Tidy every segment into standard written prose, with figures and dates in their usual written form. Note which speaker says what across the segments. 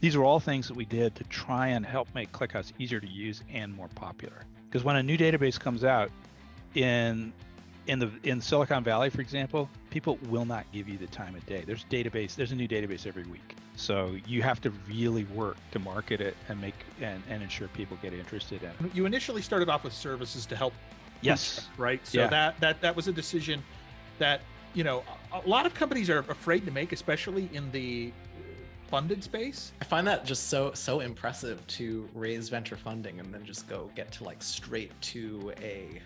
Speaker 1: These are all things that we did to try and help make ClickHouse easier to use and more popular. Because when a new database comes out in Silicon Valley, for example, people will not give you the time of day. There's a new database every week. So you have to really work to market it and and ensure people get interested in it.
Speaker 2: You initially started off with services to help.
Speaker 1: Yes.
Speaker 2: Bootstrap, right. So that was a decision that, a lot of companies are afraid to make, especially in the funded space.
Speaker 3: I find that just so impressive to raise venture funding and then just get to straight to a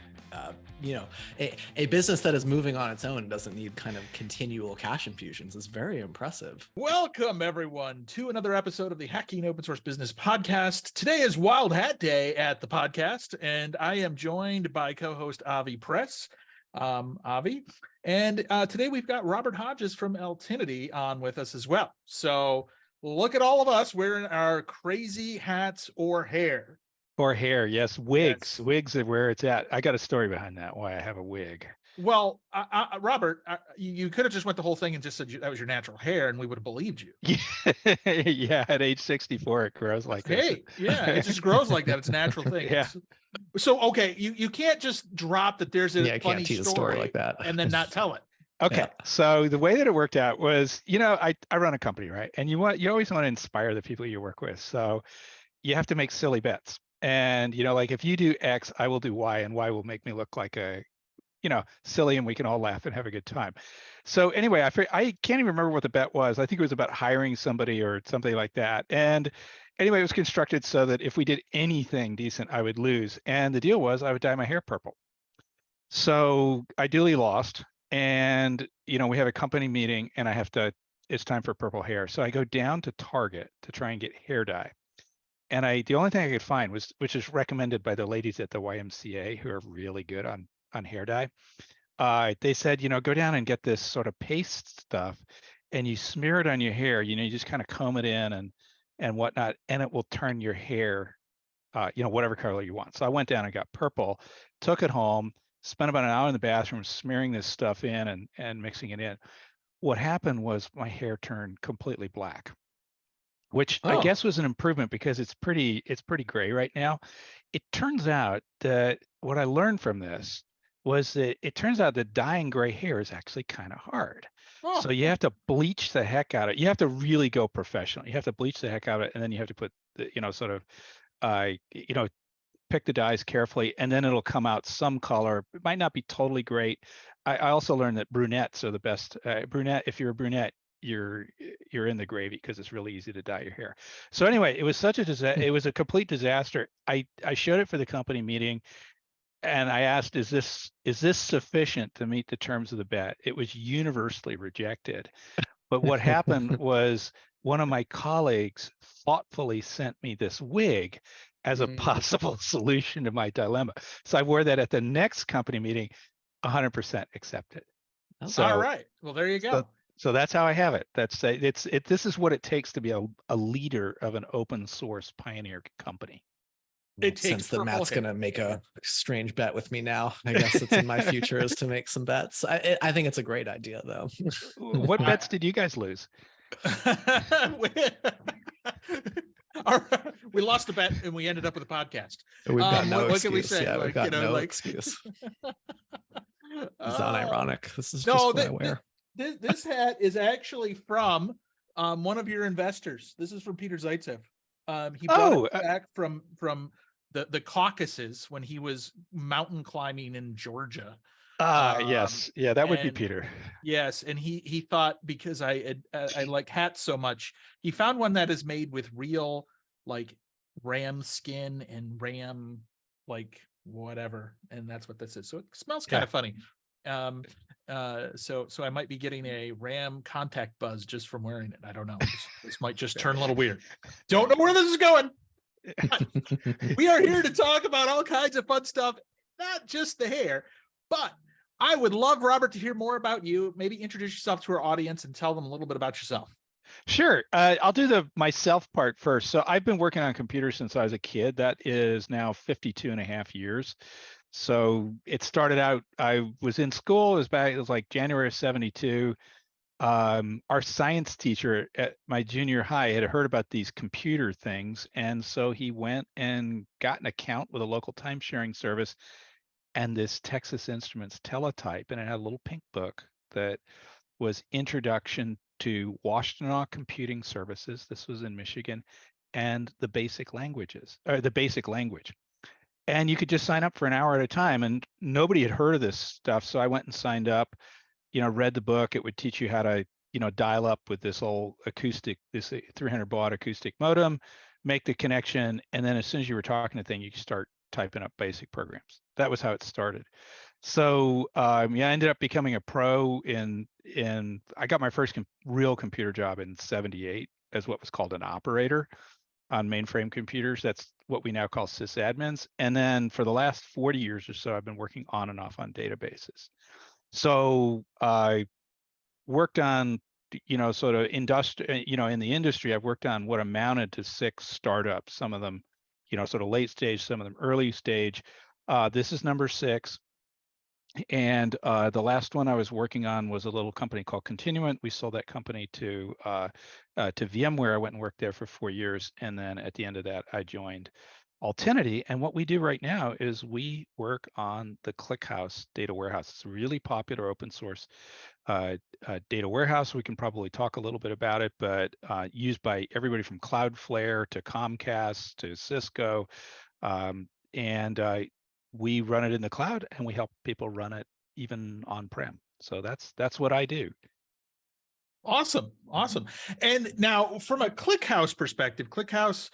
Speaker 3: business that is moving on its own and doesn't need kind of continual cash infusions. Is very impressive.
Speaker 2: Welcome everyone to another episode of the Hacking Open Source Business Podcast. Today is Wild Hat Day at the podcast, and I am joined by co-host Avi Press. Avi. And today we've got Robert Hodges from Altinity on with us as well. So look at all of us wearing our crazy hats or hair.
Speaker 1: Or hair, yes. Wigs.
Speaker 2: Yes.
Speaker 1: Wigs are where it's at. I got a story behind that, why I have a wig.
Speaker 2: Well, Robert, you could have just went the whole thing and just said that was your natural hair, and we would have believed you.
Speaker 1: Yeah, at age 64, it grows like this.
Speaker 2: Hey, yeah, it just grows like that. It's a natural thing.
Speaker 1: Yeah.
Speaker 2: So, okay, you can't just drop that there's a funny
Speaker 3: story like that
Speaker 2: and then not tell it.
Speaker 1: Okay,
Speaker 3: Yeah.
Speaker 1: So the way that it worked out was, I run a company, right? And you always want to inspire the people you work with. So you have to make silly bets. And, like if you do X, I will do Y, and Y will make me look like silly, and we can all laugh and have a good time. So anyway, I can't even remember what the bet was. I think it was about hiring somebody or something like that. And anyway, it was constructed so that if we did anything decent, I would lose. And the deal was I would dye my hair purple. So I duly lost. And, we have a company meeting and it's time for purple hair. So I go down to Target to try and get hair dye. And the only thing I could find was, which is recommended by the ladies at the YMCA who are really good on hair dye. They said, go down and get this sort of paste stuff and you smear it on your hair, you just kind of comb it in and whatnot, and it will turn your hair, whatever color you want. So I went down and got purple, took it home, spent about an hour in the bathroom smearing this stuff in and mixing it in. What happened was my hair turned completely black, which I guess was an improvement because it's pretty gray right now. It turns out that what I learned from this was that it turns out that dyeing gray hair is actually kind of hard.
Speaker 2: Oh.
Speaker 1: So you have to bleach the heck out of it. You have to really go professional. You have to bleach the heck out of it, and then you have to put the, pick the dyes carefully, and then it'll come out some color. It might not be totally great. I also learned that brunettes are the best. If you're a brunette, you're in the gravy because it's really easy to dye your hair. So anyway, it was such a disaster. It was a complete disaster. I showed it for the company meeting, and I asked, is this sufficient to meet the terms of the bet? It was universally rejected. But what happened was one of my colleagues thoughtfully sent me this wig as a possible solution to my dilemma. So I wore that at the next company meeting, 100% accepted. So,
Speaker 2: all right. Well, there you go.
Speaker 1: So that's how I have it. This is what it takes to be a leader of an open source pioneer company.
Speaker 3: It takes that Matt's going to make a strange bet with me now. I guess it's in my future is to make some bets. I think it's a great idea, though.
Speaker 1: What bets did you guys lose?
Speaker 2: We lost a bet and we ended up with a podcast.
Speaker 3: We've got no
Speaker 2: what
Speaker 3: excuse.
Speaker 2: Can we say?
Speaker 3: Yeah, we've got no excuse. It's unironic. This is just what I wear.
Speaker 2: This hat is actually from one of your investors. This is from Peter Zaitsev. He brought it back from the Caucasus when he was mountain climbing in Georgia.
Speaker 1: Yes. Yeah, that would be Peter.
Speaker 2: Yes. And he thought, because I like hats so much, he found one that is made with real ram skin and ram whatever. And that's what this is. So it smells kind of funny. So I might be getting a ram contact buzz just from wearing it. I don't know. This might just turn a little weird. Don't know where this is going. We are here to talk about all kinds of fun stuff, not just the hair, but I would love, Robert, to hear more about you. Maybe introduce yourself to our audience and tell them a little bit about yourself.
Speaker 1: Sure. I'll do the myself part first. So I've been working on computers since I was a kid. That is now 52 and a half years. So it started out, I was in school, it was like January of 72. our science teacher at my junior high had heard about these computer things, and so he went and got an account with a local time sharing service and this Texas Instruments teletype, and it had a little pink book that was Introduction to Washtenaw Computing Services. This was in Michigan, and the basic languages, or the basic language. And you could just sign up for an hour at a time, and nobody had heard of this stuff. So I went and signed up, read the book. It would teach you how to, dial up with this old acoustic, this 300 baud acoustic modem, make the connection. And then as soon as you were talking to the thing, you could start typing up basic programs. That was how it started. So I ended up becoming a pro I got my first real computer job in '78 as what was called an operator on mainframe computers. That's what we now call sysadmins. And then for the last 40 years or so, I've been working on and off on databases. So I worked on, sort of industry, in the industry, I've worked on what amounted to 6 startups, some of them, sort of late stage, some of them early stage. This is number 6. And the last one I was working on was a little company called Continuant. We sold that company to VMware. I went and worked there for 4 years. And then at the end of that, I joined Altinity. And what we do right now is we work on the ClickHouse data warehouse. It's a really popular open source data warehouse. We can probably talk a little bit about it, but used by everybody from Cloudflare to Comcast to Cisco. And we run it in the cloud, and we help people run it even on-prem. So that's what I do.
Speaker 2: Awesome. And now from a ClickHouse perspective, ClickHouse,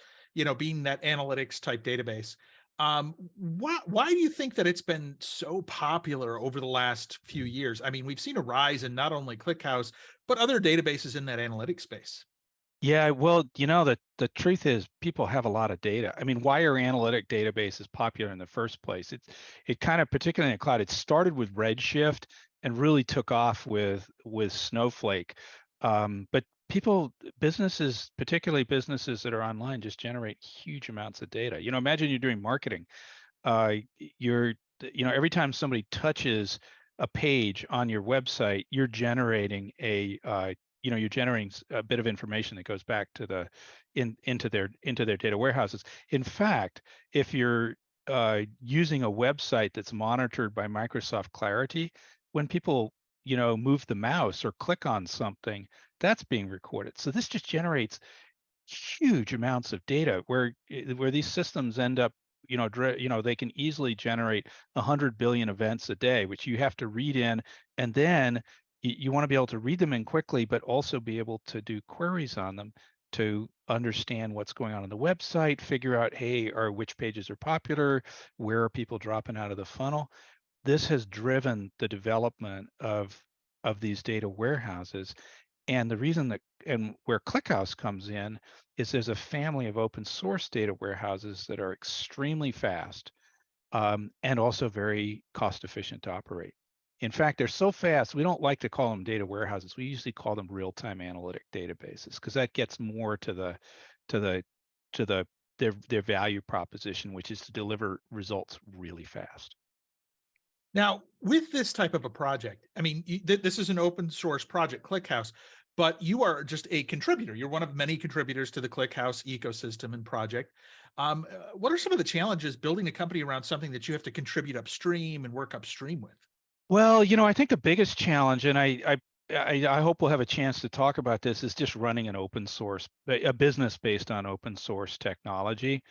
Speaker 2: being that analytics type database, why do you think that it's been so popular over the last few years? I mean, we've seen a rise in not only ClickHouse, but other databases in that analytics space.
Speaker 1: Yeah, well, the truth is people have a lot of data. I mean, why are analytic databases popular in the first place? It kind of, particularly in the cloud, it started with Redshift and really took off with Snowflake. But businesses, particularly businesses that are online, just generate huge amounts of data. Imagine you're doing marketing. Every time somebody touches a page on your website, you're generating you're generating a bit of information that goes back to into their data warehouses. In fact, if you're using a website that's monitored by Microsoft Clarity, when people move the mouse or click on something, that's being recorded. So this just generates huge amounts of data where these systems end up, they can easily generate 100 billion events a day, which you have to read in, and then you want to be able to read them in quickly, but also be able to do queries on them to understand what's going on the website, figure out, hey, which pages are popular, where are people dropping out of the funnel. This has driven the development of these data warehouses. And the reason and where ClickHouse comes in is there's a family of open source data warehouses that are extremely fast and also very cost efficient to operate. In fact, they're so fast, we don't like to call them data warehouses. We usually call them real-time analytic databases because that gets more to their value proposition, which is to deliver results really fast.
Speaker 2: Now, with this type of a project, I mean, this is an open source project, ClickHouse, but you are just a contributor. You're one of many contributors to the ClickHouse ecosystem and project. What are some of the challenges building a company around something that you have to contribute upstream and work upstream with?
Speaker 1: Well, I think the biggest challenge, and I hope we'll have a chance to talk about this, is just running an open source, a business based on open source technology.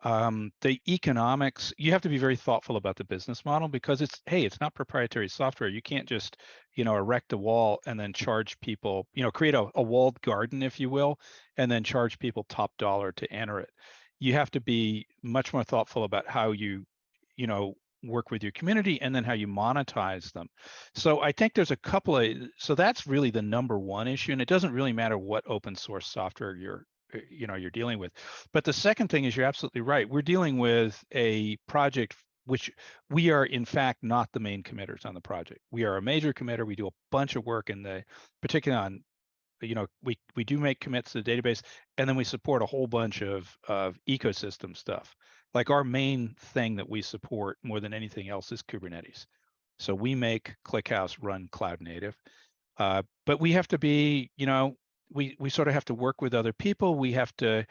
Speaker 1: The economics, you have to be very thoughtful about the business model because it's not proprietary software. You can't just, erect a wall and then charge people, create a walled garden, if you will, and then charge people top dollar to enter it. You have to be much more thoughtful about how you work with your community and then how you monetize them. So I think there's so that's really the number one issue. And it doesn't really matter what open source software you're dealing with. But the second thing is you're absolutely right. We're dealing with a project which we are in fact not the main committers on the project. We are a major committer. We do a bunch of work particularly on, we do make commits to the database, and then we support a whole bunch of ecosystem stuff. Like our main thing that we support more than anything else is Kubernetes. So we make ClickHouse run cloud native. But we have to be, we sort of have to work with other people. We have to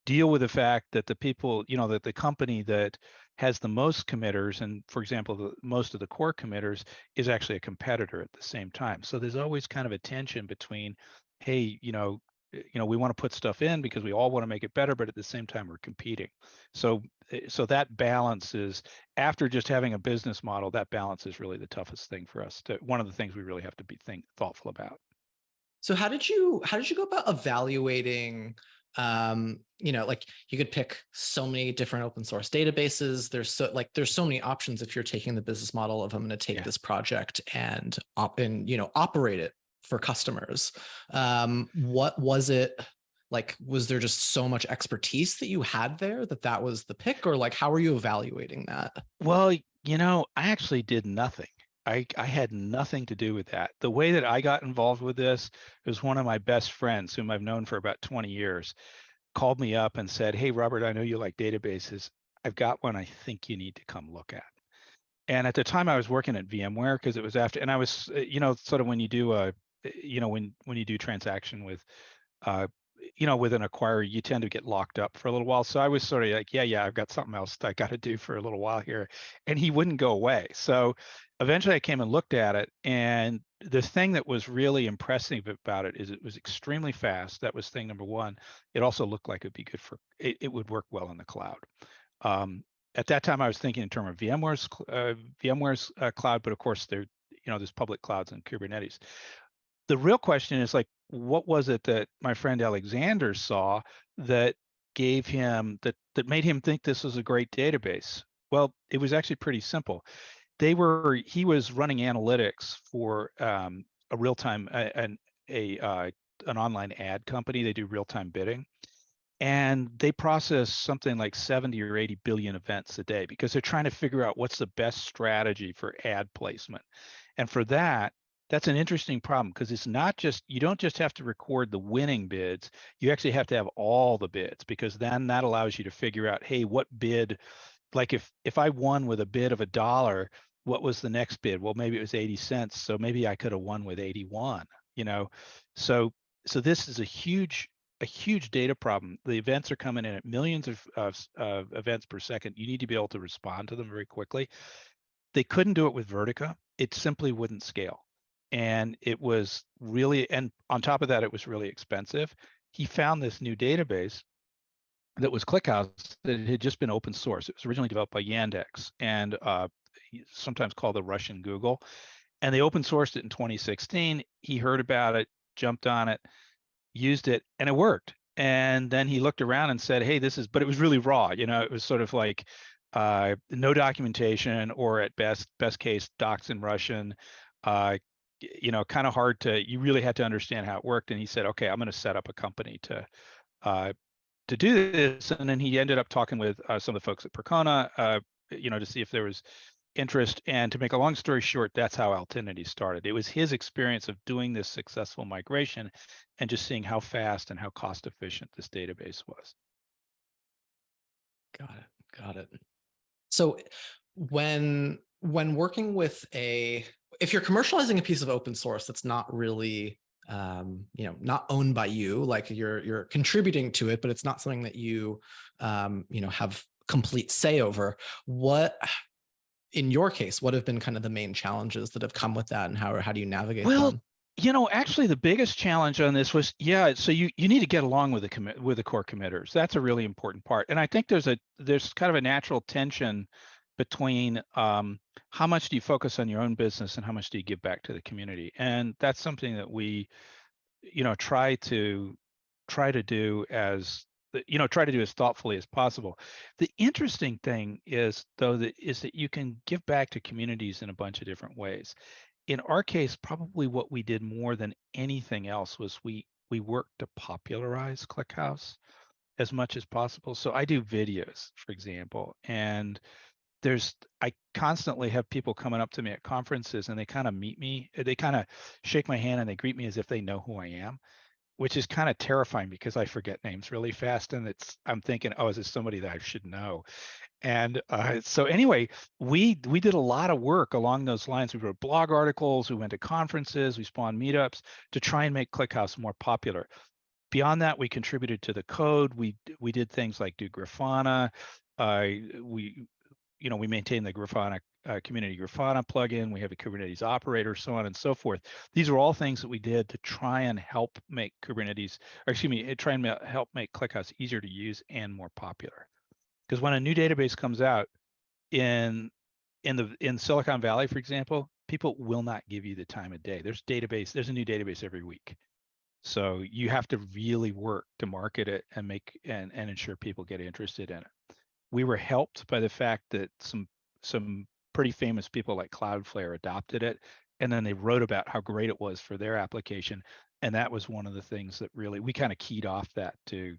Speaker 1: deal with the fact that the people, that the company that has the most committers, and for example, most of the core committers, is actually a competitor at the same time. So there's always kind of a tension between, hey, we want to put stuff in because we all want to make it better, but at the same time we're competing. So that balance is, after just having a business model, that balance is really the toughest thing for us. One of the things we really have to be thoughtful about.
Speaker 3: So how did you go about evaluating, like you could pick so many different open source databases. There's so many options if you're taking the business model of, I'm going to take this project and operate it for customers. What was it like? Was there just so much expertise that you had there that was the pick, or like, how are you evaluating that?
Speaker 1: Well, I actually did nothing. I had nothing to do with that. The way that I got involved with this was one of my best friends, whom I've known for about 20 years, called me up and said, "Hey, Robert, I know you like databases. I've got one I think you need to come look at." And at the time I was working at VMware, because it was after, and I was, sort of when you do when you do transaction with, uh, with an acquirer, you tend to get locked up for a little while. So I was sort of like, yeah, I've got something else I got to do for a little while here. And he wouldn't go away. So eventually I came and looked at it. And the thing that was really impressive about it is it was extremely fast. That was thing number one. It also looked like it'd be good it would work well in the cloud. At that time, I was thinking in terms of VMware's cloud, but of course there's public clouds and Kubernetes. The real question is, like, what was it that my friend Alexander saw that gave him that made him think this was a great database? Well, it was actually pretty simple. He was running analytics for a real-time an online ad company. They do real-time bidding, and they process something like 70 or 80 billion events a day, because they're trying to figure out what's the best strategy for ad placement. And for that's an interesting problem, because it's not just, you don't just have to record the winning bids, you actually have to have all the bids, because then that allows you to figure out, hey, what bid, like if I won with a bid of $1, what was the next bid? Well, maybe it was 80 cents, so maybe I could have won with 81. So this is a huge data problem. The events are coming in at millions of events per second. You need to be able to respond to them very quickly. They couldn't do it with Vertica. It simply wouldn't scale. And it was really, and on top of that, it was really expensive. He found this new database that was ClickHouse, that had just been open source. It was originally developed by Yandex, and sometimes called the Russian Google. And they open sourced it in 2016. He heard about it, jumped on it, used it, and it worked. And then he looked around and said, hey, but it was really raw. It was sort of like no documentation, or at best case, docs in Russian, kind of hard you really had to understand how it worked. And he said, okay, I'm going to set up a company to do this. And then he ended up talking with some of the folks at Percona, to see if there was interest. And to make a long story short, that's how Altinity started. It was his experience of doing this successful migration and just seeing how fast and how cost efficient this database was.
Speaker 3: Got it. So when working with if you're commercializing a piece of open source that's not really not owned by you, like you're contributing to it, but it's not something that you have complete say over, what, in your case, what have been kind of the main challenges that have come with that, and how do you navigate them?
Speaker 1: Actually the biggest challenge on this was, so you need to get along with the core committers. That's a really important part. And I think there's kind of a natural tension between how much do you focus on your own business and how much do you give back to the community. And that's something that we, try to do as thoughtfully as possible. The interesting thing is, though, that you can give back to communities in a bunch of different ways. In our case, probably what we did more than anything else was we worked to popularize ClickHouse as much as possible. So I do videos, for example, and I constantly have people coming up to me at conferences, and they kind of meet me, they kind of shake my hand and they greet me as if they know who I am, which is kind of terrifying because I forget names really fast, and I'm thinking, oh, is this somebody that I should know? And so anyway, we did a lot of work along those lines. We wrote blog articles, we went to conferences, we spawned meetups to try and make ClickHouse more popular. Beyond that, we contributed to the code. We did things like do Grafana. We we maintain the Grafana community Grafana plugin. We have a Kubernetes operator, so on and so forth. These are all things that we did to try and help make Kubernetes, or excuse me, try and help make ClickHouse easier to use and more popular. Because when a new database comes out in Silicon Valley, for example, people will not give you the time of day. There's a new database every week. So you have to really work to market it and and ensure people get interested in it. We were helped by the fact that some pretty famous people like Cloudflare adopted it, and then they wrote about how great it was for their application. And that was one of the things that really we kind of keyed off that to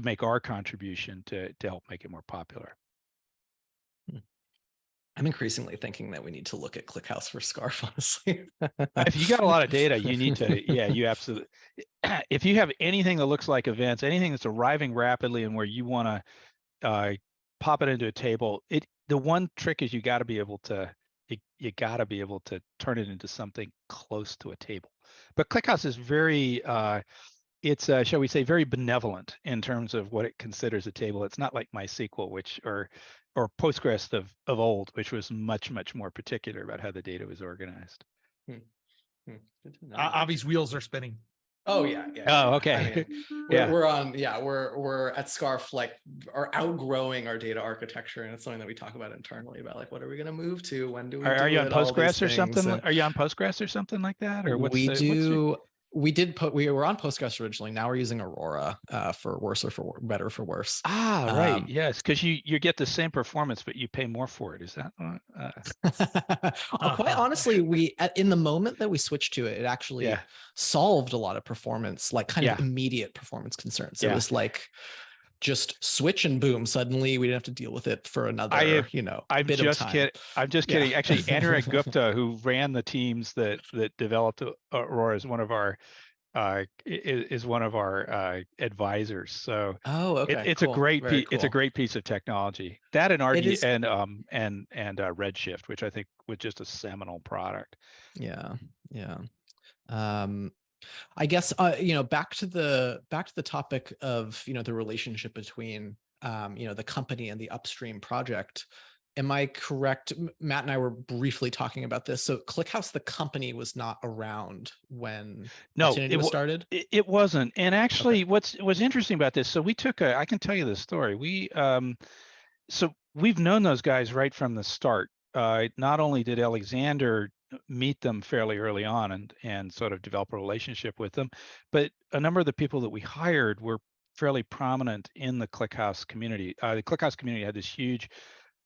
Speaker 1: make our contribution to help make it more popular.
Speaker 3: I'm increasingly thinking that we need to look at ClickHouse for Scarf, honestly.
Speaker 1: If you got a lot of data, you need to, yeah, you absolutely, if you have anything that looks like events, anything that's arriving rapidly and where you want to pop it into a table, the one trick is you got to be able to turn it into something close to a table. But ClickHouse is very, it's shall we say, very benevolent in terms of what it considers a table. It's not like MySQL, or Postgres of old, which was much more particular about how the data was organized.
Speaker 3: Good to know.
Speaker 2: Avi's wheels are spinning.
Speaker 3: Oh yeah.
Speaker 1: Oh, okay.
Speaker 3: I mean, we're at Scarf, like, are outgrowing our data architecture, and it's something that we talk about internally about, like, what are we going to move to? When do we?
Speaker 1: Are you on Postgres or
Speaker 3: things?
Speaker 1: something? Are you on Postgres or something like that? Or
Speaker 3: we were on Postgres originally. Now we're using Aurora for worse or for better for worse.
Speaker 1: Ah, right. Yes, because you get the same performance, but you pay more for it. Is that?
Speaker 3: Quite honestly, in the moment that we switched to it, it actually solved a lot of performance, like kind of immediate performance concerns. It was like just switch and boom, suddenly we didn't have to deal with it for another, bit of time.
Speaker 1: I'm just kidding. Actually, Anurag Gupta, who ran the teams that developed Aurora, is one of our advisors. So
Speaker 3: okay,
Speaker 1: it's
Speaker 3: cool.
Speaker 1: a great
Speaker 3: Very
Speaker 1: it's a
Speaker 3: cool.
Speaker 1: great piece of technology. That and RD and Redshift, which I think was just a seminal product.
Speaker 3: Yeah. I guess back to the topic of the relationship between the company and the upstream project. Am I correct? Matt and I were briefly talking about this. So ClickHouse, the company, was not around when Altinity was started?
Speaker 1: It wasn't. And actually, what's interesting about this, so we took I can tell you the story. So we've known those guys right from the start. Not only did Alexander meet them fairly early on and sort of develop a relationship with them, but a number of the people that we hired were fairly prominent in the ClickHouse community. The ClickHouse community had this huge,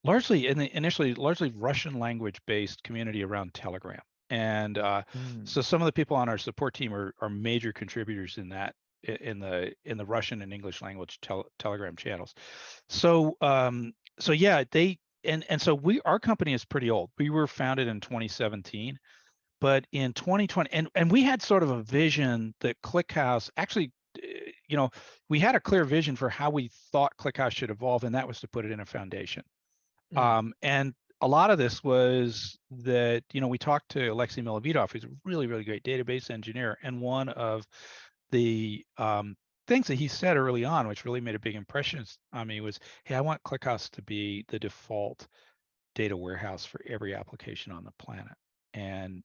Speaker 1: initially largely Russian language based community around Telegram. And so some of the people on our support team are major contributors in that, in the Russian and English language Telegram channels. So so our company is pretty old. We were founded in 2017, but in 2020, and we had sort of a vision that ClickHouse actually, we had a clear vision for how we thought ClickHouse should evolve, and that was to put it in a foundation. And a lot of this was that, we talked to Alexei Milovidov, who's a really, really great database engineer, and one of the things that he said early on, which really made a big impression on me, was, hey, I want ClickHouse to be the default data warehouse for every application on the planet. And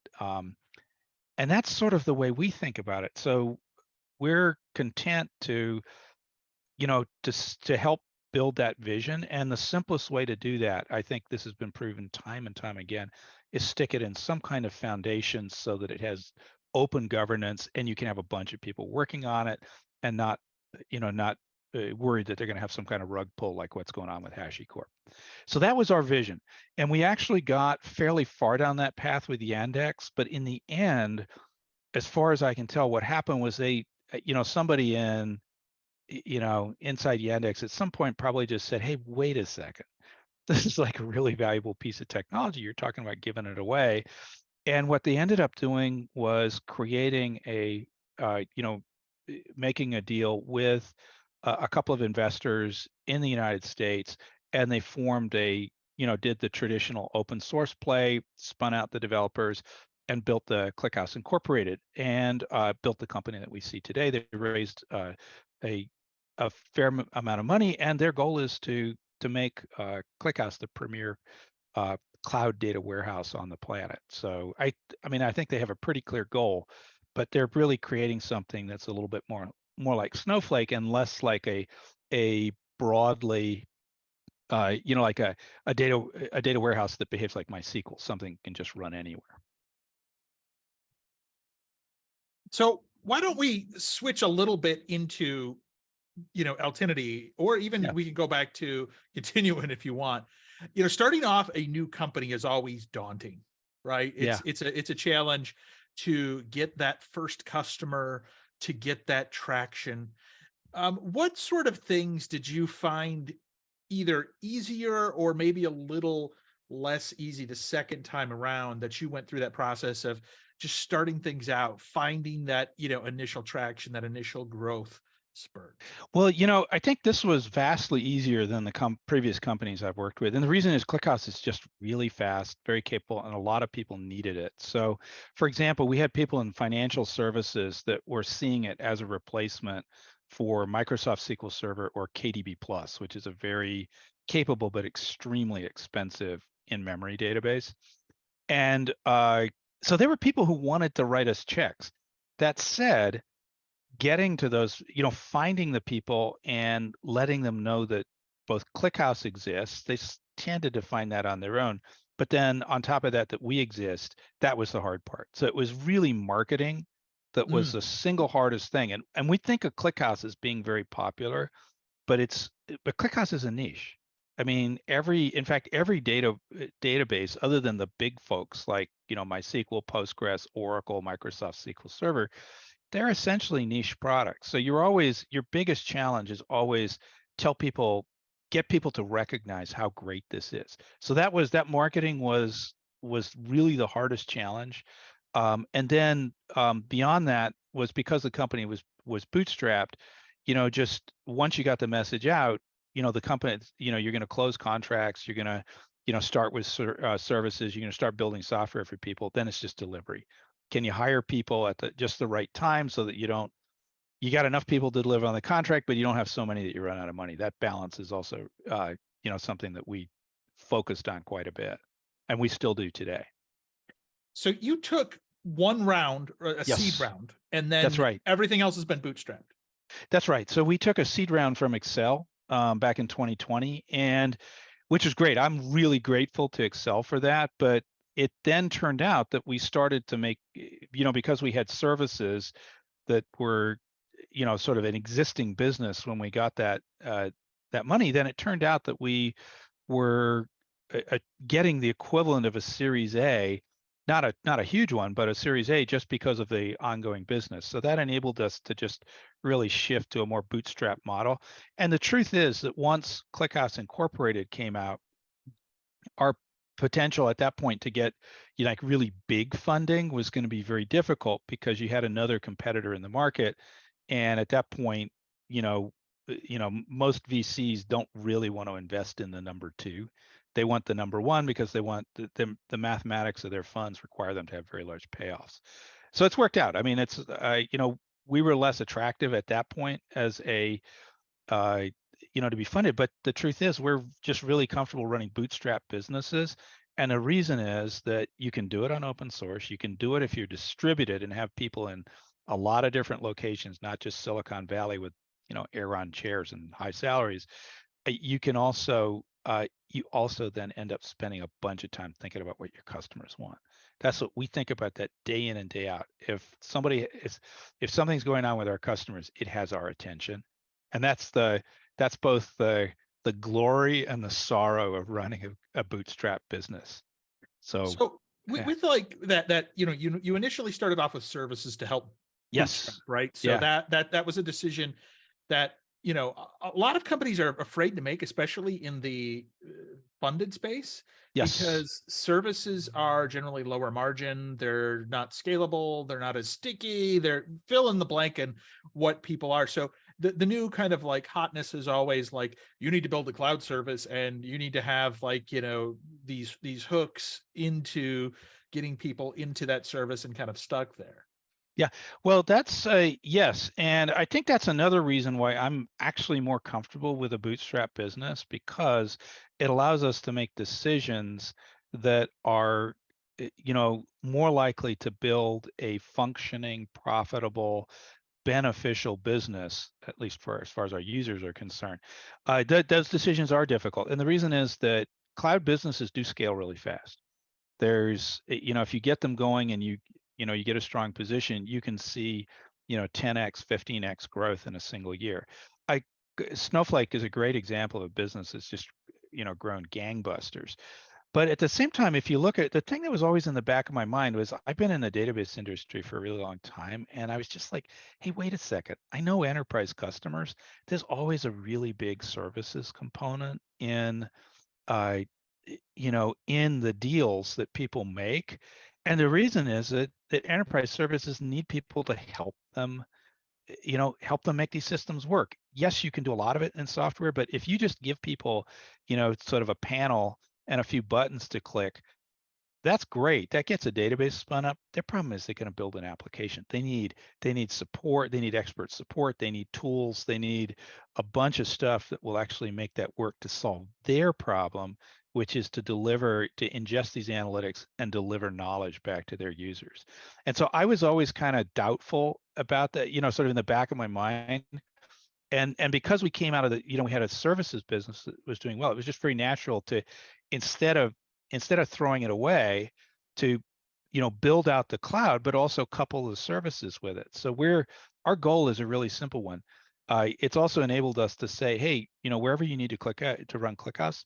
Speaker 1: that's sort of the way we think about it. So we're content to help build that vision. And the simplest way to do that, I think this has been proven time and time again, is stick it in some kind of foundation so that it has open governance and you can have a bunch of people working on it and not worried that they're going to have some kind of rug pull like what's going on with HashiCorp. So that was our vision. And we actually got fairly far down that path with Yandex, but in the end, as far as I can tell, what happened was somebody inside Yandex at some point probably just said, hey, wait a second. This is like a really valuable piece of technology. You're talking about giving it away. And what they ended up doing was creating making a deal with a couple of investors in the United States, and they formed did the traditional open source play, spun out the developers, and built the ClickHouse Incorporated, and built the company that we see today. They raised a fair amount of money, and their goal is to make ClickHouse the premier cloud data warehouse on the planet. So I mean, I think they have a pretty clear goal, but they're really creating something that's a little bit more like Snowflake and less like a broadly like a data warehouse that behaves like MySQL, something can just run anywhere.
Speaker 2: So why don't we switch a little bit into, Altinity, or even we can go back to Continuum if you want. Starting off a new company is always daunting, right? It's a challenge to get that first customer, to get that traction. What sort of things did you find either easier or maybe a little less easy the second time around that you went through that process of just starting things out, finding that, initial traction, that initial growth spurt?
Speaker 1: Well, I think this was vastly easier than the previous companies I've worked with. And the reason is ClickHouse is just really fast, very capable, and a lot of people needed it. So, for example, we had people in financial services that were seeing it as a replacement for Microsoft SQL Server or KDB Plus, which is a very capable but extremely expensive in-memory database. And so there were people who wanted to write us checks. That said, getting to those, finding the people and letting them know that both ClickHouse exists, they tended to find that on their own. But then on top of that we exist, that was the hard part. So it was really marketing that was the single hardest thing. And we think of ClickHouse as being very popular, but ClickHouse is a niche. I mean, every database other than the big folks like, MySQL, Postgres, Oracle, Microsoft SQL Server, they're essentially niche products. So your biggest challenge is always get people to recognize how great this is. So that marketing was really the hardest challenge. And then beyond that was because the company was bootstrapped, just once you got the message out, the company, you're going to close contracts, you're going to, start with services, you're going to start building software for people, then it's just delivery. Can you hire people at just the right time so that you got enough people to deliver on the contract, but you don't have so many that you run out of money? That balance is also, something that we focused on quite a bit, and we still do today.
Speaker 2: So you took one round, a seed round, and then
Speaker 1: that's right.
Speaker 2: Everything else has been bootstrapped.
Speaker 1: That's right. So we took a seed round from Excel back in 2020, and which is great. I'm really grateful to Excel for that, but it then turned out that we started to make, because we had services that were, sort of an existing business when we got that money, then it turned out that we were getting the equivalent of a Series A, not a huge one, but a Series A, just because of the ongoing business. So that enabled us to just really shift to a more bootstrap model. And the truth is that once ClickHouse Incorporated came out, our potential at that point to get like really big funding was going to be very difficult because you had another competitor in the market, and at that point, most VCs don't really want to invest in the number two. They want the number one because they want the mathematics of their funds require them to have very large payoffs. So it's worked out. I mean, it's we were less attractive at that point as a to be funded. But the truth is, we're just really comfortable running bootstrap businesses. And the reason is that you can do it on open source. You can do it if you're distributed and have people in a lot of different locations, not just Silicon Valley with, Aeron chairs and high salaries. You can also, then end up spending a bunch of time thinking about what your customers want. That's what we think about that day in and day out. If something's going on with our customers, it has our attention. And that's both the glory and the sorrow of running a bootstrap business. So
Speaker 2: with like that, you initially started off with services to help bootstrap, right? So that was a decision that, a lot of companies are afraid to make, especially in the funded space, because services are generally lower margin. They're not scalable. They're not as sticky. They're fill in the blank and what people are. So the new kind of like hotness is always like, you need to build a cloud service and you need to have like, these hooks into getting people into that service and kind of stuck there.
Speaker 1: Yeah, well, that's yes, and I think that's another reason why I'm actually more comfortable with a bootstrap business, because it allows us to make decisions that are, more likely to build a functioning, profitable, beneficial business, at least for as far as our users are concerned. Those decisions are difficult, and the reason is that cloud businesses do scale really fast. There's, if you get them going and you get a strong position, you can see, 10x, 15x growth in a single year. I Snowflake is a great example of a business that's just, grown gangbusters. But at the same time, if you look at the thing that was always in the back of my mind was, I've been in the database industry for a really long time, and I was just like, hey, wait a second. I know enterprise customers, there's always a really big services component in uh, in the deals that people make. And the reason is that enterprise services need people to help them, help them make these systems work. Yes, you can do a lot of it in software, but if you just give people, sort of a panel and a few buttons to click, that's great. That gets a database spun up. Their problem is they're going to build an application. They need support. They need expert support. They need tools. They need a bunch of stuff that will actually make that work to solve their problem, which is to ingest these analytics and deliver knowledge back to their users. And so I was always kind of doubtful about that, sort of in the back of my mind. And because we came out of we had a services business that was doing well, it was just very natural to, instead of throwing it away, to build out the cloud, but also couple the services with it. So our goal is a really simple one. It's also enabled us to say, hey, wherever you need to run ClickHouse,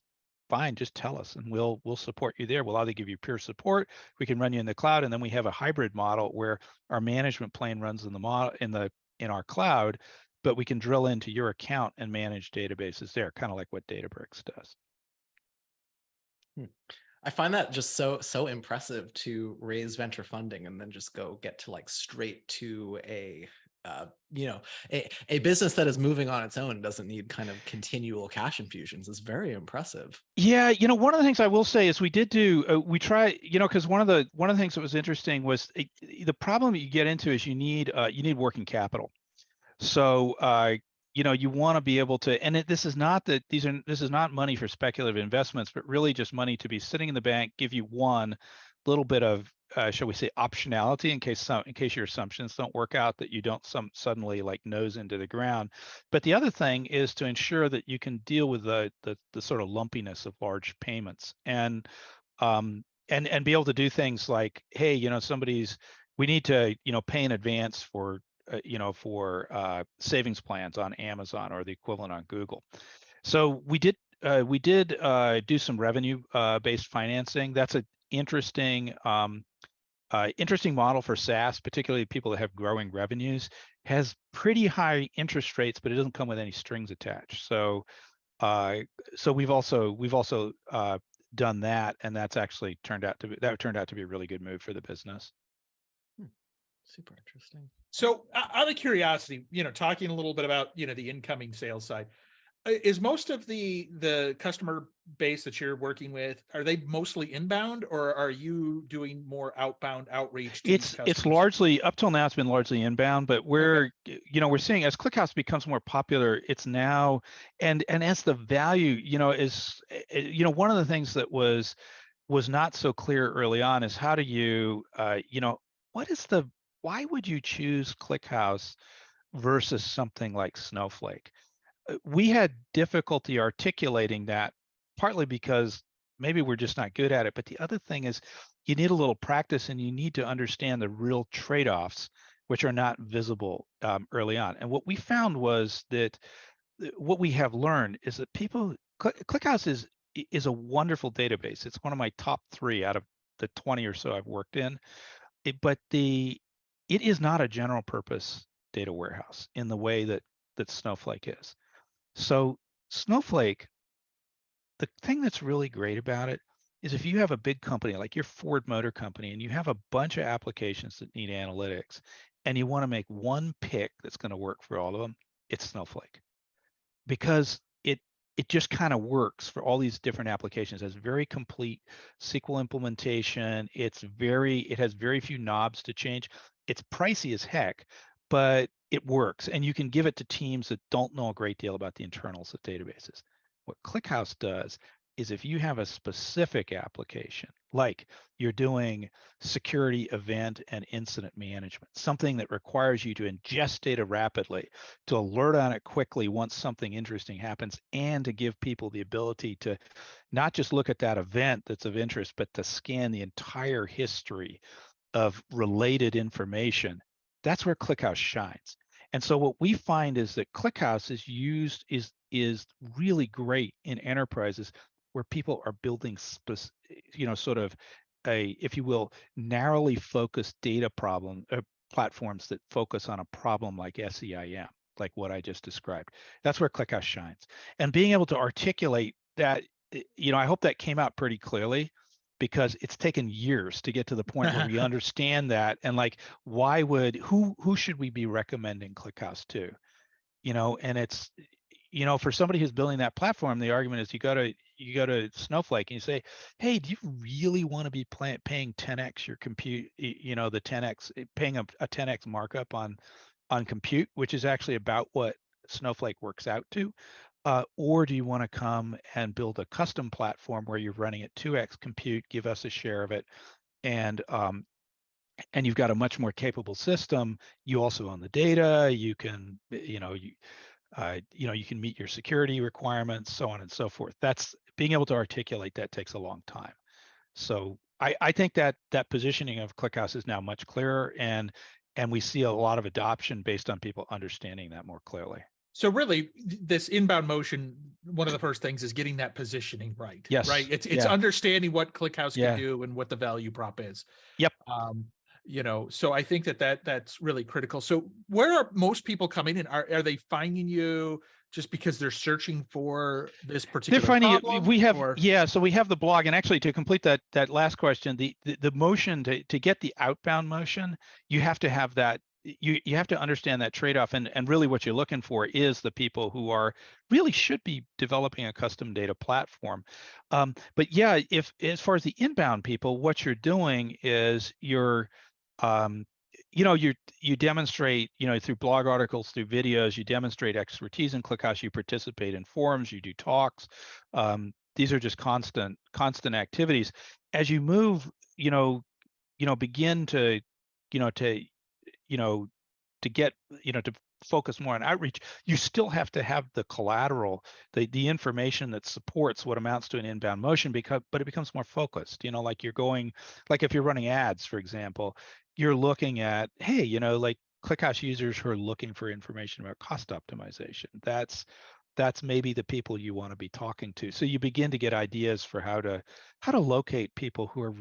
Speaker 1: fine, just tell us and we'll support you there. We'll either give you pure support, we can run you in the cloud, and then we have a hybrid model where our management plane runs in our cloud, but we can drill into your account and manage databases there, kind of like what Databricks does.
Speaker 3: I find that just so impressive, to raise venture funding and then just get to like straight to a business that is moving on its own and doesn't need kind of continual cash infusions. Is very impressive.
Speaker 1: Yeah, one of the things I will say is we try, because one of the things that was interesting was the problem that you get into is you need working capital. So you want to be able to, and this is not money for speculative investments, but really just money to be sitting in the bank, give you one little bit of shall we say optionality in case your assumptions don't work out, that you don't suddenly like nose into the ground. But the other thing is to ensure that you can deal with the sort of lumpiness of large payments, and be able to do things like, hey, we need to pay in advance for savings plans on Amazon or the equivalent on Google. So we did do some revenue based financing. That's an interesting model for SaaS, particularly people that have growing revenues. Has pretty high interest rates, but it doesn't come with any strings attached. So we've also done that, and that's actually turned out to be a really good move for the business.
Speaker 3: Super interesting.
Speaker 2: So out of curiosity, talking a little bit about, the incoming sales side, is most of the customer base that you're working with, are they mostly inbound, or are you doing more outbound outreach to these customers?
Speaker 1: It's largely, up till now, it's been largely inbound, but we're seeing as ClickHouse becomes more popular, it's now, and as the value, is, one of the things that was not so clear early on is how do you, why would you choose ClickHouse versus something like Snowflake? We had difficulty articulating that, partly because maybe we're just not good at it. But the other thing is you need a little practice, and you need to understand the real trade-offs, which are not visible early on. And what we found was that what we have learned is that ClickHouse is a wonderful database. It's one of my top 3 out of the 20 or so I've worked in. It is not a general purpose data warehouse in the way that Snowflake is. So Snowflake, the thing that's really great about it is if you have a big company like your Ford Motor Company, and you have a bunch of applications that need analytics, and you want to make one pick that's going to work for all of them, it's Snowflake, because it just kind of works for all these different applications. It has very complete SQL implementation. It has very few knobs to change. It's pricey as heck, but it works. And you can give it to teams that don't know a great deal about the internals of databases. What ClickHouse does is, if you have a specific application, like you're doing security, event, and incident management, something that requires you to ingest data rapidly, to alert on it quickly once something interesting happens, and to give people the ability to not just look at that event that's of interest, but to scan the entire history of related information, that's where ClickHouse shines. And so what we find is that ClickHouse is really great in enterprises where people are building sort of if you will, narrowly focused data platforms that focus on a problem like SEIM, like what I just described. That's where ClickHouse shines. And being able to articulate that, I hope that came out pretty clearly, because it's taken years to get to the point where we understand that. And like, who should we be recommending ClickHouse to? And it's, for somebody who's building that platform, the argument is you go to Snowflake and you say, hey, do you really want to be paying 10x your compute, the 10x, paying a 10x markup on compute, which is actually about what Snowflake works out to? Or do you want to come and build a custom platform where you're running at 2x compute, give us a share of it, and you've got a much more capable system. You also own the data. You can, you can meet your security requirements, so on and so forth. That's being able to articulate that takes a long time. So I think that positioning of ClickHouse is now much clearer, and we see a lot of adoption based on people understanding that more clearly.
Speaker 2: So really, this inbound motion, one of the first things is getting that positioning right.
Speaker 1: Yes.
Speaker 2: Right. It's understanding what ClickHouse can do and what the value prop is.
Speaker 1: Yep.
Speaker 2: So I think that's really critical. So where are most people coming in? Are they finding you just because they're searching for this particular problem?
Speaker 1: So we have the blog, and actually, to complete that last question, the motion to get the outbound motion, you have to have that. You have to understand that trade-off, and really what you're looking for is the people who really should be developing a custom data platform. But yeah, if as far as the inbound people, what you're doing is you demonstrate, through blog articles, through videos, you demonstrate expertise in ClickHouse, you participate in forums, you do talks. These are just constant activities. As you move, begin to get, to focus more on outreach, you still have to have the collateral, the information that supports what amounts to an inbound motion, but it becomes more focused. Like if you're running ads, for example, you're looking at, hey, like ClickHouse users who are looking for information about cost optimization. That's maybe the people you want to be talking to. So you begin to get ideas for how to locate people who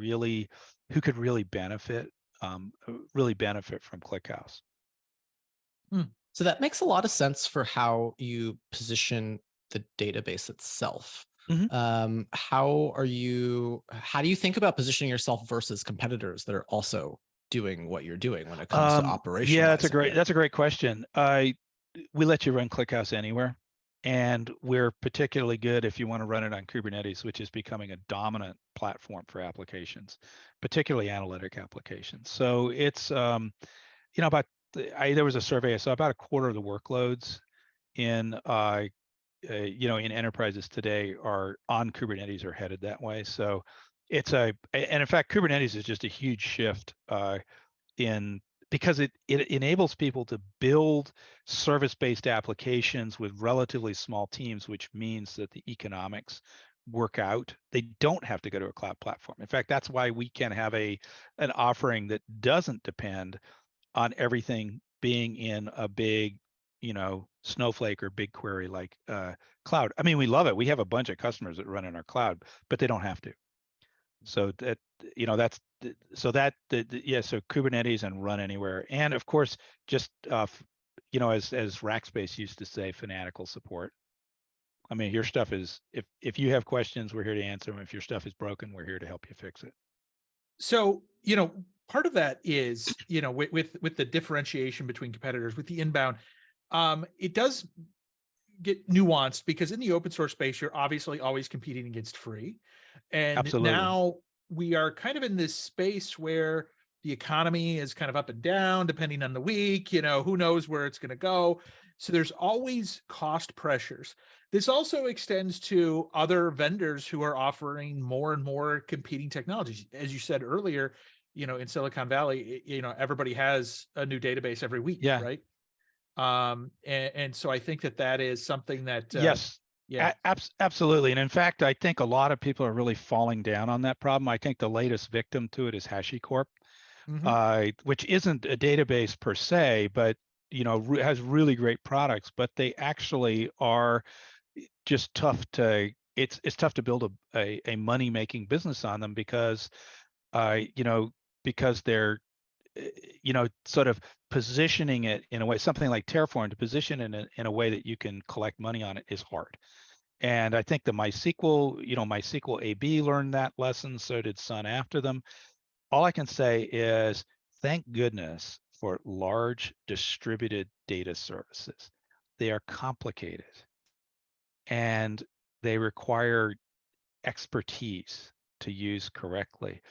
Speaker 1: could really benefit from ClickHouse.
Speaker 3: So that makes a lot of sense for how you position the database itself.
Speaker 1: Mm-hmm.
Speaker 3: How do you think about positioning yourself versus competitors that are also doing what you're doing when it comes to operationalizing?
Speaker 1: Yeah, that's a great question. We let you run ClickHouse anywhere, and we're particularly good if you want to run it on Kubernetes, which is becoming a dominant platform for applications, particularly analytic applications. So it's there was a survey I saw, about a quarter of the workloads in in enterprises today are on Kubernetes or headed that way. So and in fact, Kubernetes is just a huge shift because it enables people to build service-based applications with relatively small teams, which means that the economics work out. They don't have to go to a cloud platform. In fact, that's why we can have an offering that doesn't depend on everything being in a big, Snowflake or BigQuery like cloud. I mean, we love it. We have a bunch of customers that run in our cloud, but they don't have to. So so Kubernetes and run anywhere, and of course, just as Rackspace used to say, fanatical support. I mean, your stuff is, if you have questions, we're here to answer them. If your stuff is broken, we're here to help you fix it.
Speaker 2: So, part of that is, with the differentiation between competitors, with the inbound, It does get nuanced because in the open source space, you're obviously always competing against free. And
Speaker 1: Absolutely.
Speaker 2: now we are kind of in this space where the economy is kind of up and down depending on the week, who knows where it's going to go. So there's always cost pressures. This also extends to other vendors who are offering more and more competing technologies. As you said earlier, in Silicon Valley, everybody has a new database every week,
Speaker 1: Yeah.
Speaker 2: right? And so I think that is something that
Speaker 1: Yes.
Speaker 2: yeah.
Speaker 1: Absolutely. And in fact, I think a lot of people are really falling down on that problem. I think the latest victim to it is HashiCorp, which isn't a database per se, but has really great products. But they actually are just tough to. It's tough to build a money making business on them because because they're sort of positioning it in a way, something like Terraform, to position it in a way that you can collect money on it is hard. And I think the MySQL AB learned that lesson. So did Sun after them. All I can say is thank goodness for large distributed data services. They are complicated and they require expertise to use correctly.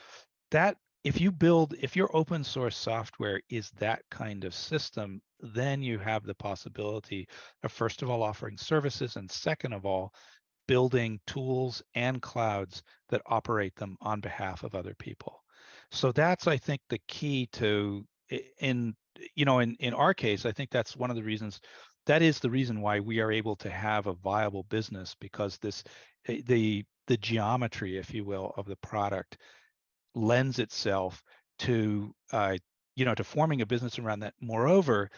Speaker 1: That if your open source software is that kind of system, then you have the possibility of, first of all, offering services, and second of all, building tools and clouds that operate them on behalf of other people. So that's, I think, the key to, in our case, I think that's one of the reasons, that is the reason why we are able to have a viable business, because the geometry, if you will, of the product lends itself to to forming a business around that. Moreover,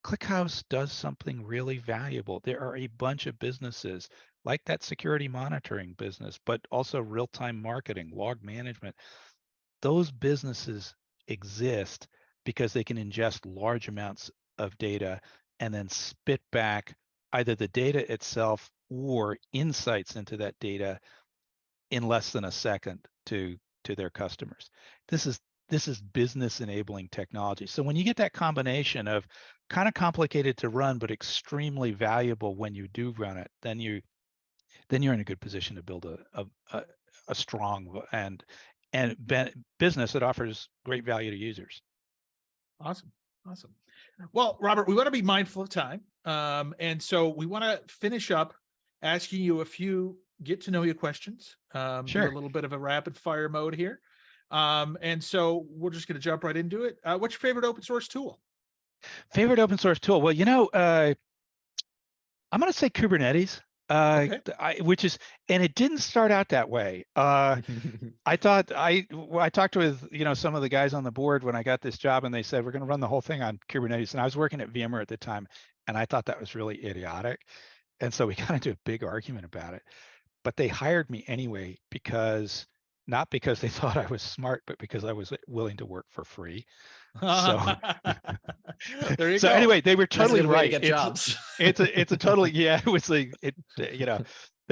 Speaker 1: ClickHouse does something really valuable. There are a bunch of businesses like that security monitoring business, but also real-time marketing, log management. Those businesses exist because they can ingest large amounts of data and then spit back either the data itself or insights into that data in less than a second to their customers. This is business enabling technology. So when you get that combination of kind of complicated to run but extremely valuable when you do run it, then you're in a good position to build a strong and business that offers great value to users.
Speaker 2: Awesome. Well, Robert, we want to be mindful of time. And so we want to finish up asking you a few get to know you questions.
Speaker 1: Sure.
Speaker 2: Do a little bit of a rapid fire mode here. And so we're just going to jump right into it. What's your favorite open source tool?
Speaker 1: Favorite open source tool? Well, I'm going to say Kubernetes,
Speaker 2: Okay.
Speaker 1: which is, and it didn't start out that way. I thought I talked with some of the guys on the board when I got this job, and they said we're going to run the whole thing on Kubernetes. And I was working at VMware at the time, and I thought that was really idiotic. And so we got into a big argument about it. But they hired me anyway not because they thought I was smart, but because I was willing to work for free. So
Speaker 2: there you
Speaker 1: so
Speaker 2: go.
Speaker 1: anyway, they were totally
Speaker 3: That's a good way
Speaker 1: right.
Speaker 3: to get jobs.
Speaker 1: It's a totally, yeah, it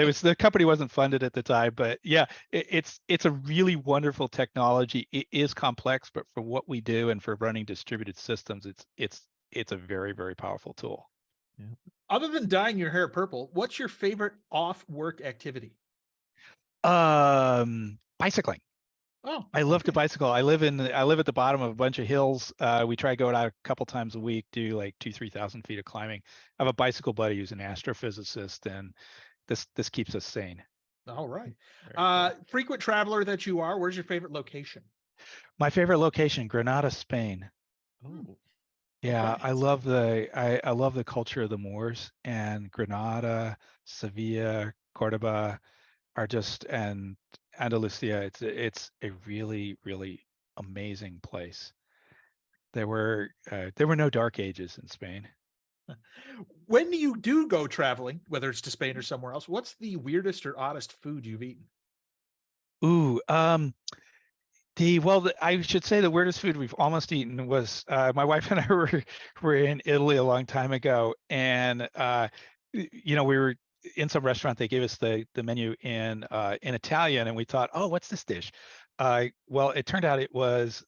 Speaker 1: was the company wasn't funded at the time, but yeah, it's a really wonderful technology. It is complex, but for what we do and for running distributed systems, it's a very, very powerful tool.
Speaker 2: Yeah. Other than dyeing your hair purple, what's your favorite off-work activity?
Speaker 1: Bicycling.
Speaker 2: Oh,
Speaker 1: I love to bicycle. I live at the bottom of a bunch of hills. We try going out a couple times a week, do like 2,000-3,000 feet of climbing. I have a bicycle buddy who's an astrophysicist, and this keeps us sane.
Speaker 2: All right.
Speaker 1: Cool.
Speaker 2: Frequent traveler that you are, where's your favorite location?
Speaker 1: My favorite location, Granada, Spain.
Speaker 3: Oh.
Speaker 1: Yeah,
Speaker 3: Okay.
Speaker 1: I love the culture of the Moors, and Granada, Sevilla, Cordoba are just, and Andalusia. It's a really, really amazing place. There were no dark ages in Spain.
Speaker 2: When you do go traveling, whether it's to Spain or somewhere else, what's the weirdest or oddest food you've eaten?
Speaker 1: Ooh, I should say the weirdest food we've almost eaten was my wife and I were in Italy a long time ago, and we were in some restaurant. They gave us the menu in Italian, and we thought, oh, what's this dish? Well, it turned out it was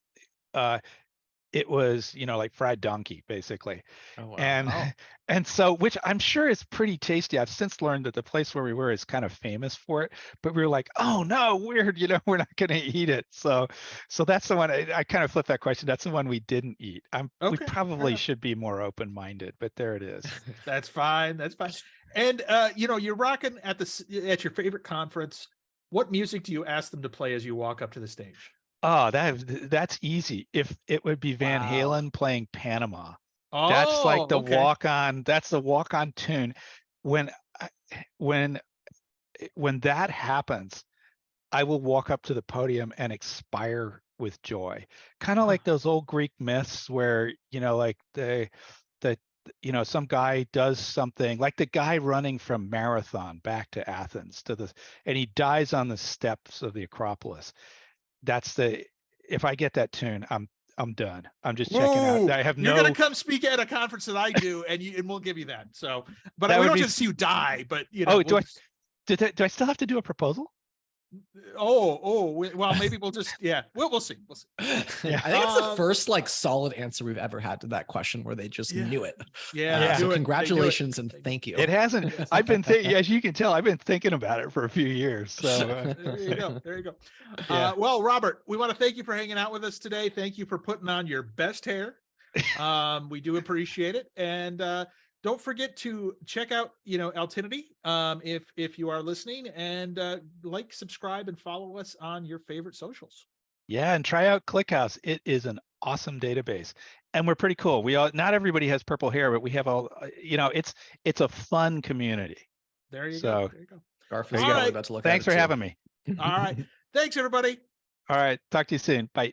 Speaker 1: it was, like fried donkey, basically.
Speaker 3: Oh wow.
Speaker 1: And and so, which I'm sure is pretty tasty. I've since learned that the place where we were is kind of famous for it, but we were like, oh no, weird, we're not going to eat it. So that's the one. I kind of flipped that question. That's the one we didn't eat. We
Speaker 2: Okay, fair
Speaker 1: probably
Speaker 2: enough.
Speaker 1: should be more open-minded, but there it is.
Speaker 2: That's fine. That's fine. And you're rocking at your favorite conference. What music do you ask them to play as you walk up to the stage?
Speaker 1: Oh, that's easy. If it would be Van
Speaker 2: Wow.
Speaker 1: Halen playing Panama.
Speaker 2: Oh,
Speaker 1: That's like the
Speaker 2: okay.
Speaker 1: walk-on. That's the walk-on tune. When that happens, I will walk up to the podium and expire with joy. Kind of like those old Greek myths where, like some guy does something, like the guy running from Marathon back to Athens and he dies on the steps of the Acropolis. If I get that tune, I'm done. I'm just checking out.
Speaker 2: You're gonna come speak at a conference that I do, and we'll give you that. So, but we don't just see you die. But
Speaker 1: do I still have to do a proposal?
Speaker 2: Well, maybe we'll just we'll see.
Speaker 3: Yeah, I think it's the first solid answer we've ever had to that question where they just knew it. So congratulations and thank you.
Speaker 1: It hasn't. I've been thinking, as you can tell, I've been thinking about it for a few years. So
Speaker 2: there you go. Well, Robert, we want to thank you for hanging out with us today. Thank you for putting on your best hair. We do appreciate it. And don't forget to check out, Altinity, if you are listening, and subscribe, and follow us on your favorite socials.
Speaker 1: Yeah, and try out ClickHouse. It is an awesome database, and we're pretty cool. Not everybody has purple hair, but we have all. It's a fun community.
Speaker 2: There you go.
Speaker 3: Garf is probably about to look.
Speaker 1: Thanks for having me.
Speaker 2: All right. Thanks, everybody.
Speaker 1: All right. Talk to you soon. Bye.